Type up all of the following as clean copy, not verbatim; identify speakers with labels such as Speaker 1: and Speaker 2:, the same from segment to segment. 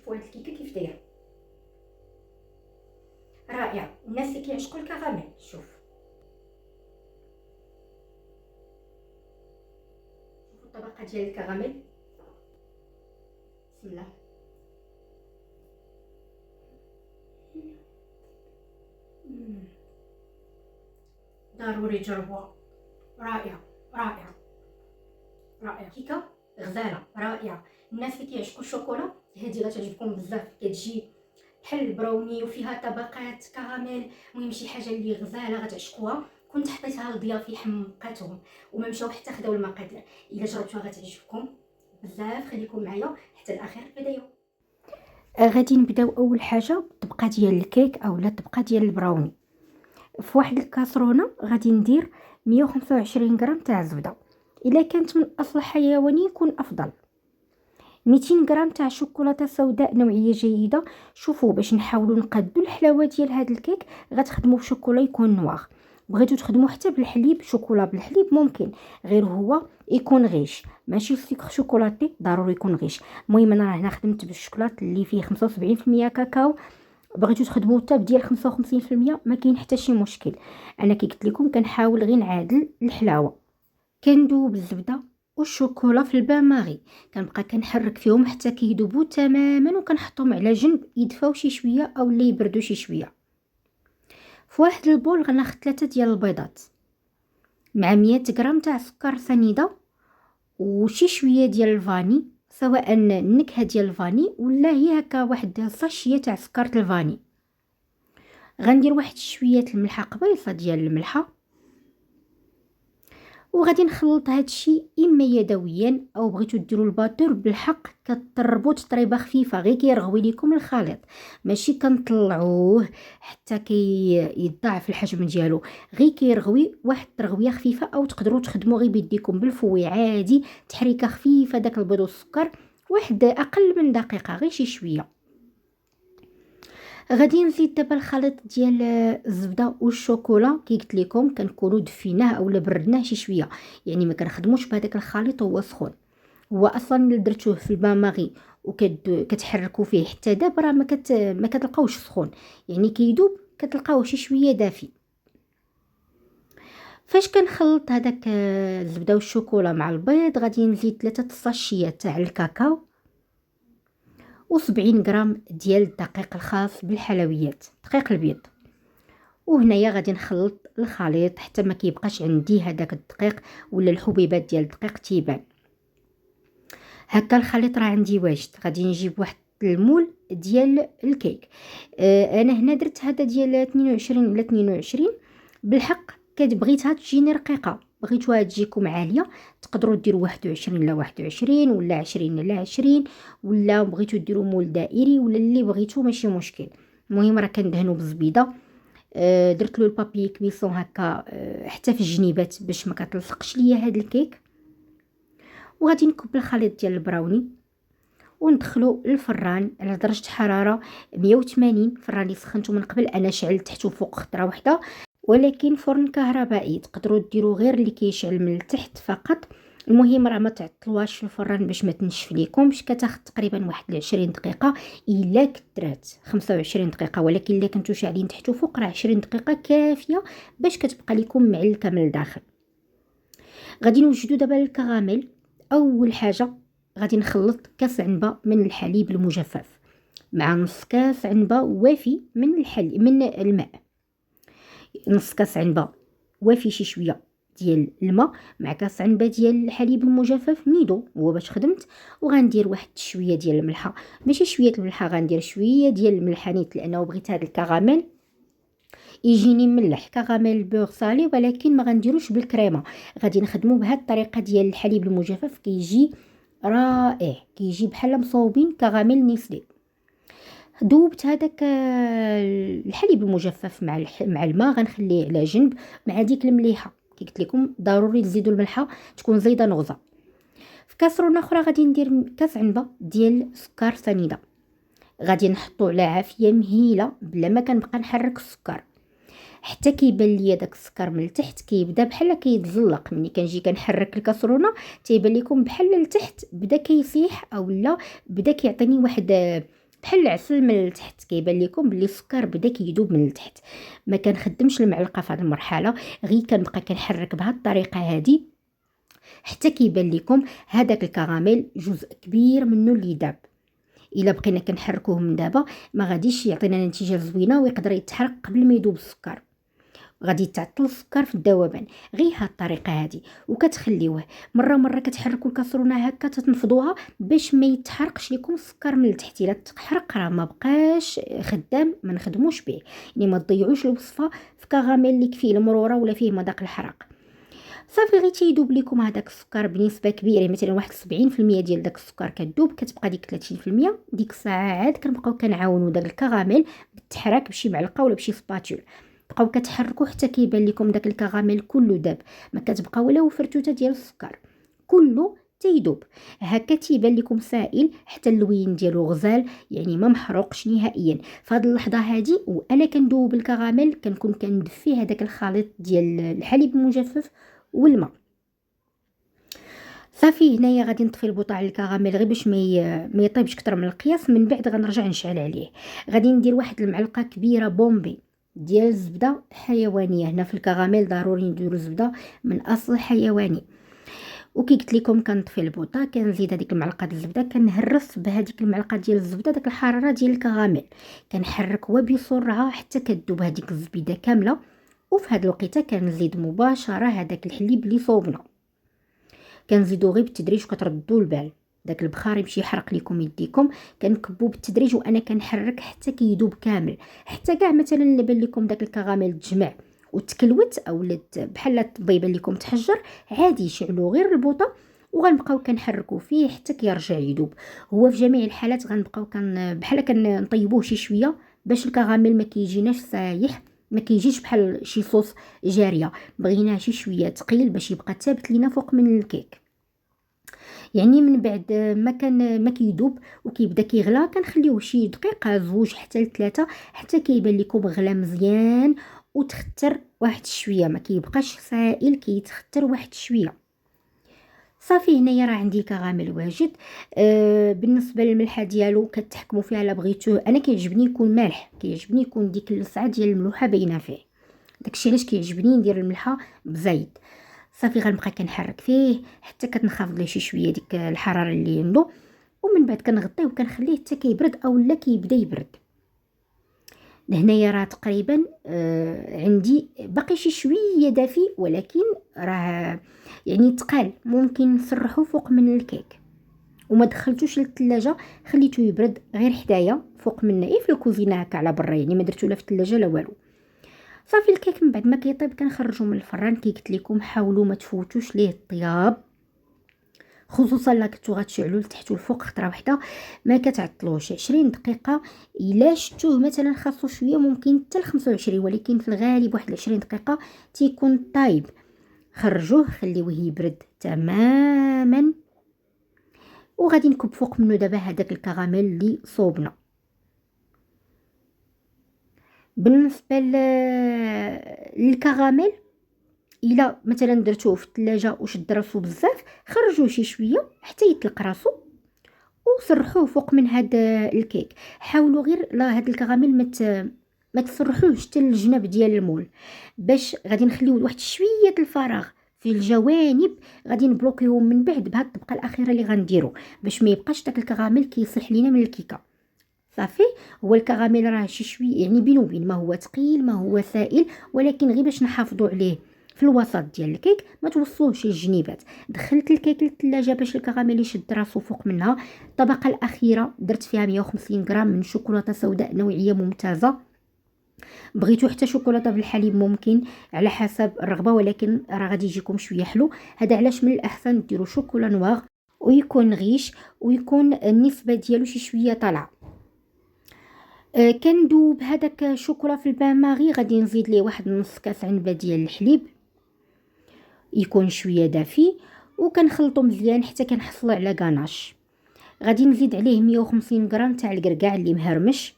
Speaker 1: شوفوا هاد الكيكه كيف دايره، رائعه. الناس اللي كيعشقوا الكراميل، شوفوا الطبقه ديال الكراميل. بسم الله. ضروري تجربوها، رائعه رائعه رائعه. كيكه غزاله رائعه. الناس اللي كيعشقوا الشوكولا هذه غتعجبكم بزاف، كتجي بحال البراوني وفيها طبقات كراميل. المهم شي حاجه اللي غزاله غتعشقوها. كنت حطيتها لضيافي حمقاتهم وما مشاو حتى خداو المقادير. الا جربتوها غتعجبكم بزاف. خليكم معايا حتى الاخير في الفيديو. غادي نبداو اول حاجه بالطبقه ديال الكيك اولا الطبقه ديال البراوني. في واحد الكاسرونه غادي ندير 125 غرام تاع الزبده، الا كانت من اصل حيواني يكون افضل. 200 غرام تاع شوكولاته سوداء نوعيه جيده. شوفوا باش نحاولوا نقادوا الحلاوه ديال هذا الكيك غتخدموا بشوكولا يكون نوار. بغيتو تخدموا حتى بالحليب، شوكولا بالحليب ممكن، غير هو يكون غيش ماشي سكر شوكولاتي، ضروري يكون غيش. المهم انا هنا خدمت بالشوكولات اللي فيه 75% كاكاو. بغيتو تخدموا حتى بديال 55% ما كاين حتى شي مشكل. انا كي قلت لكم كنحاول غير نعادل الحلاوه. كندوب الزبده والشوكولا في البان ماغي، كنبقى كنحرك فيهم حتى كيذوبوا تماما وكنحطهم على جنب يدفاو شي شويه او اللي يبردوا شي شويه. في واحد البول غناخذ 3 ديال البيضات مع 100 غرام تاع سكر سنيده وشي شويه ديال الفاني، سواء النكهه ديال الفاني ولا هي هكا واحد ساشيه تاع سكر الفاني. غندير واحد شويه الملحه، قبيصه ديال الملحه، وغادي نخلط هذا الشيء اما يدويا او بغيتو ديروا الباتور بالحق كتطربوا تطريبه خفيفه، غير كيرغوي لكم الخليط، ماشي كنطلعوه حتى يضاعف الحجم ديالو، غير كيرغوي واحد الترغويه خفيفه. او تقدروا تخدموا غير بيديكم بالفوي عادي، تحريكه خفيفه داك البيض والسكر، واحد اقل من دقيقه، غير شي شويه. غادي نزيد دابا الخليط ديال الزبده والشوكولا. كي قلت لكم كنكونوا دفيناه اولا بردناه شي شويه، يعني ما كنخدموش بهذاك الخليط وهو سخون. هو اصلا اللي درتوه في البان ماغي وكتحركوا فيه حتى دابا راه ما كتلقاوش سخون، يعني كيدوب كتلقاوه شي شويه دافي. فاش كنخلط هذاك الزبده والشوكولا مع البيض غادي نزيد 3 ساشيات تاع الكاكاو و70 غرام ديال الدقيق الخاص بالحلويات، دقيق البيض. وهنايا غادي نخلط الخليط حتى ما كيبقاش عندي هذاك الدقيق ولا الحبيبات ديال الدقيق تيبان. هكا الخليط راه عندي واجد. غادي نجيب واحد المول ديال الكيك. انا هنا درت هذا ديال 22 ولا 22. بالحق بغيتها تجيني رقيقه، بغيتوها تجيكم عاليه تقدروا ديروا 21 ولا 21 ولا 20 ولا 20، ولا بغيتو ديروا مول دائري ولا اللي بغيتو ماشي مشكل. المهم راه كندهنوا بالزبيده. درت له البابي كويسون هكا حتى في الجنيبات باش ما كتلصقش ليا هذا الكيك. وغادي نكب الخليط ديال البراوني وندخلو للفران على درجه حراره 180. الفران اللي سخنته من قبل انا شعلت تحت وفوق خطره واحده، ولكن فرن كهربائي تقدروا ديروا غير اللي كيشعل من التحت فقط. المهم راه ما تعطلوهاش في الفران باش ما تنشف ليكمش. كتاخذ تقريبا واحد 20 دقيقه الا كثرات 25 دقيقه، ولكن الا كنتو شاعلين تحت وفوق راه 20 دقيقه كافيه باش كتبقى لكم معلكه من الداخل. غادي نوجدوا دابا الكراميل. اول حاجه غادي نخلط كاس عنبه من الحليب المجفف مع نص كاس عنبه وافي من الماء. نص كاس عنبه وافي شي شويه ديال الماء مع كاس عنبه ديال الحليب المجفف نيدو هو باش خدمت. وغندير واحد شويه ديال الملحه، ماشي شويه الملحه، غندير شويه ديال الملحه نيت لانه بغيت هذا الكراميل يجيني ملح، كراميل بور صالي، ولكن ما غنديروش بالكريمه. غادي نخدموا بهذه الطريقه ديال الحليب المجفف كيجي رائع، كيجي بحال مصوبين كراميل نيسلي. ذوبت هذاك الحليب المجفف مع الماء، غنخليه على جنب مع ديك المليحه. كي قلت لكم ضروري تزيدوا الملحه تكون زايده نغزه. في كاسرونه اخرى غادي ندير كاس عنبه ديال سكر سنيده، غادي نحطو على عافيه مهيله بلا ما كنبقى نحرك السكر حتى كيبان ليا داك السكر من التحت كيبدا بحال كيتزلق. ملي كنجي كنحرك الكاسرونه تيبان لكم بحال التحت بدا كيسيح اولا بدا كيعطيني واحد بحال العسل من التحت. كيبان لكم بلي السكر بدا كيذوب من التحت. ما كنخدمش المعلقه في هذه المرحله، غير كنبقى كنحرك بهذه الطريقه هذه حتى كيبان لكم هذاك الكراميل جزء كبير منه اللي داب. الا بقينا كنحركوه من دابا ما غاديش يعطينا نتيجه زوينه ويقدر يتحرق قبل ما يذوب السكر، غادي تعطل السكر في الذوبان. غير هاد الطريقه هذه وكتخليوه مره كتحركوا الكاسرونه هكا تتنفضوها باش ما يتحرقش لكم السكر من التحت. الا تحرق راه ما بقاش خدام، ما نخدموش به. يعني ما تضيعوش الوصفه في كراميل اللي فيه المروره ولا فيه مذاق الحرق. صافي غير تيذوب لكم هذاك السكر بنسبه كبيره، يعني مثلا واحد 70% ديال داك السكر كتذوب، كتبقى ديك 30%. ديك الساعه عاد كنبقاو كنعاونوا داك الكراميل بالتحراك بشي معلقه ولا بشي سباتول. بقاو كتحركوا حتى كيبان لكم داك الكراميل كله داب، ما كتبقى ولا فرتوته ديال السكر، كله تيذوب. هكا تيبان لكم سائل حتى اللوين ديالو غزال، يعني ما محروقش نهائيا. فهاد اللحظه هذه وانا كندوب الكراميل كنكون كندفي هذاك الخليط ديال الحليب المجفف والماء. صافي هنايا غادي نطفي البوطه على الكراميل غير باش ما يطيبش كتر من القياس. من بعد غنرجع نشعل عليه. غادي ندير واحد المعلقه كبيره بومبي ديال الزبده حيوانيه. هنا في الكراميل ضروري نديرو زبده من اصل حيواني. وكي قلت لكم كنطفي البوطه كنزيد هذيك المعلقه ديال الزبده، كنهرس بهذيك المعلقه ديال الزبده داك الحراره ديال الكراميل، كنحرك وبسرعه حتى كتذوب هذيك الزبيده كامله. وفي هذا الوقيته كنزيد مباشره هذاك الحليب اللي صوبنا، كنزيدو غير بالتدريج وكتردوا البال. داك البخار يمشي يحرق لكم يديكم، كنكبو بالتدريج وانا كنحرك حتى كيذوب كامل. حتى كاع مثلا الا بان لكم داك الكراميل تجمع وتكلوت او ولات بحال يبان لكم تحجر، عادي شعلوا غير البوطه وغنبقاو كنحركوا فيه حتى كيرجع يذوب. هو في جميع الحالات غنبقاو بحال كنطيبوه شي شويه باش الكراميل ما كيجيناش سايح، ما كيجيش بحال شي صوص جاريه. بغيناه شي شويه ثقيل باش يبقى ثابت لينا فوق من الكيك. يعني من بعد ما كيذوب وكيبدا كيغلى كنخليوه شي دقيقه زوج حتى لثلاثه حتى كيبان لكم غلا مزيان وتختر واحد شويه، ما كيبقاش سائل، كيتختر واحد شويه. صافي هنايا راه عندي الكراميل واجد. بالنسبه للملحه ديالو كتحكموا فيها الا بغيتوه. انا كيعجبني يكون مالح، كيعجبني يكون ديك اللسعه ديال الملوحه باينه فيه، داكشي علاش كيعجبني ندير الملحه بزايد. صافي غنبقى كنحرك فيه حتى كتنخفض ليه شي شويه ديك الحراره اللي عنده، ومن بعد كنغطيه وكنخليه حتى كيبرد او لا كيبدا يبرد. لهنايا راه تقريبا عندي باقي شي شويه دافي، ولكن راه يعني تقال، ممكن نسرحو فوق من الكيك وما دخلتوش للثلاجه، خليته يبرد غير حدايا فوق منا في الكوزينه هكا على برا، يعني ما درتو لا في الثلاجه لا والو. صافي الكيك من بعد ما كيطيب كنخرجو من الفران. كي قلت لكم حاولوا ما تفوتوش ليه الطياب، خصوصا لا كنتو غتشعلوا لتحت والفوق خطره واحده ما كتعطلوش. 20 دقيقه الا شفتوه مثلا خاصو شويه ممكن حتى ل 25، ولكن في الغالب واحد 20 دقيقه تيكون طايب. خرجوه خليوه يبرد تماما وغادي نكب فوق منه دابا هذاك الكراميل اللي صوبنا. بالنسبه للكراميل الا مثلا درتوه في الثلاجه وشد راسو بزاف، خرجوه شي شويه حتى يطلق راسو وسرحوه فوق من هذا الكيك. حاولوا غير لا هذا الكراميل ما تسرحوش حتى الجناب ديال المول، باش غادي نخليو واحد شويه الفراغ في الجوانب، غادي نبلوكيهم من بعد بهاد الطبقه الاخيره اللي غنديرو باش ما يبقاش داك الكراميل كيصيح لينا من الكيكه. صافي هو الكراميل راه شي شويه يعني بين وبين، ما هو ثقيل ما هو سائل، ولكن غير باش نحافظوا عليه في الوسط ديال الكيك ما توصلوش للجنيبات. دخلت الكيك للثلاجه باش الكراميل يشد راسو فوق منها. الطبقه الاخيره درت فيها 150 غرام من شوكولاته سوداء نوعيه ممتازه. بغيتو حتى شوكولاته بالحليب ممكن على حسب الرغبه، ولكن راه غادي يجيكم شويه حلو. هذا علاش من الاحسن ديروا شوكولا نوار ويكون غيش ويكون النسبه ديالو شي شويه طالعه. كندوب هذاك الشوكولا في البان ماغي، غادي نزيد ليه واحد نص كاس عنبه ديال الحليب يكون شويه دافي، وكنخلطو مزيان حتى كنحصلوا على غاناش. غادي نزيد عليه 150 غرام تاع الكركاع اللي مهرمش.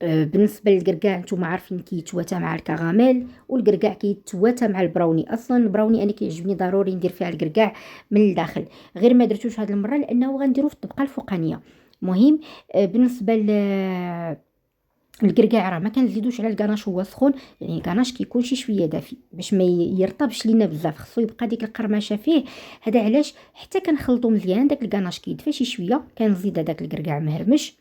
Speaker 1: بالنسبه للكركاع نتوما عارفين كيتواتا مع الكراميل، والكركاع كيتواتا مع البراوني. اصلا البراوني انا كيعجبني ضروري ندير فيها الكركاع من الداخل، غير ما درتوش هذه المره لانه غنديرو في الطبقه الفوقانيه. مهم بالنسبه الكركاع راه ما كنزيدوش على الكناش هو سخون، يعني الكناش كيكون شي شويه دافي باش ما يرطبش لينا بزاف، خصو يبقى ديك القرمشه فيه. هذا علاش حتى كنخلطو مزيان داك الكناش كيدفى شي شويه، كنزيد هذاك الكركاع مهرمش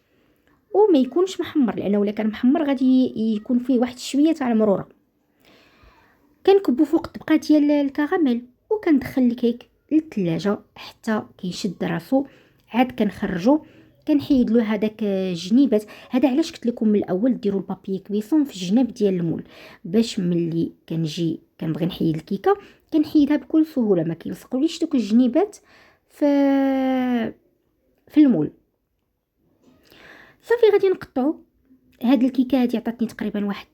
Speaker 1: وما يكونش محمر، لانه ولا كان محمر غادي يكون فيه واحد شويه تاع المروره. كنكبو فوق الطبقه ديال الكراميل وكندخل الكيك للثلاجه حتى كيشد راسو، عاد كنخرجو كنحيد له هذاك الجنيبات. هذا علاش قلت لكم من الاول ديروا البابي كويسون في الجناب ديال المول، باش ملي كنجي كنبغي نحيد الكيكه كنحيدها بكل سهوله، ما كيلصقوليش دوك الجنيبات في المول. صافي غادي نقطعو هاد الكيكه. هادي عطاتني تقريبا واحد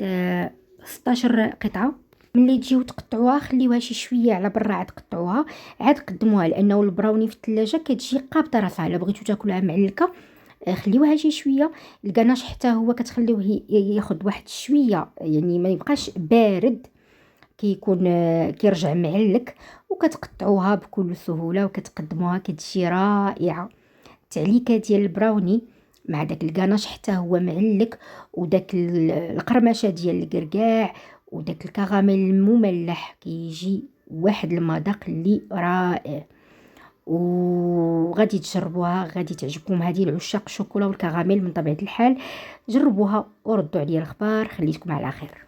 Speaker 1: 16 قطعه. ملي تجيو تقطعوها خليوها شي شويه على برا، عاد قطعوها عاد قدموها، لانه البراوني في الثلاجه كتجي قابطه راسها. الا بغيتو تاكلوها معلكه خليوها شي شويه. الكناش حتى هو كتخليوه ياخذ واحد شويه، يعني ما يبقاش بارد، كيكون كيرجع معلك، وكتقطعوها بكل سهوله وكتقدموها كتجي رائعه. التعليكه ديال البراوني مع داك الكناش حتى هو معلك، وداك القرمشه ديال الكركاع وداك الكراميل المملح كيجي واحد المذاق اللي رائع. وغادي تجربوها غادي تعجبكم. هذه العشاق الشوكولا والكراميل من طبيعه الحال، جربوها وردوا عليا الخبار. خليتكم على خير.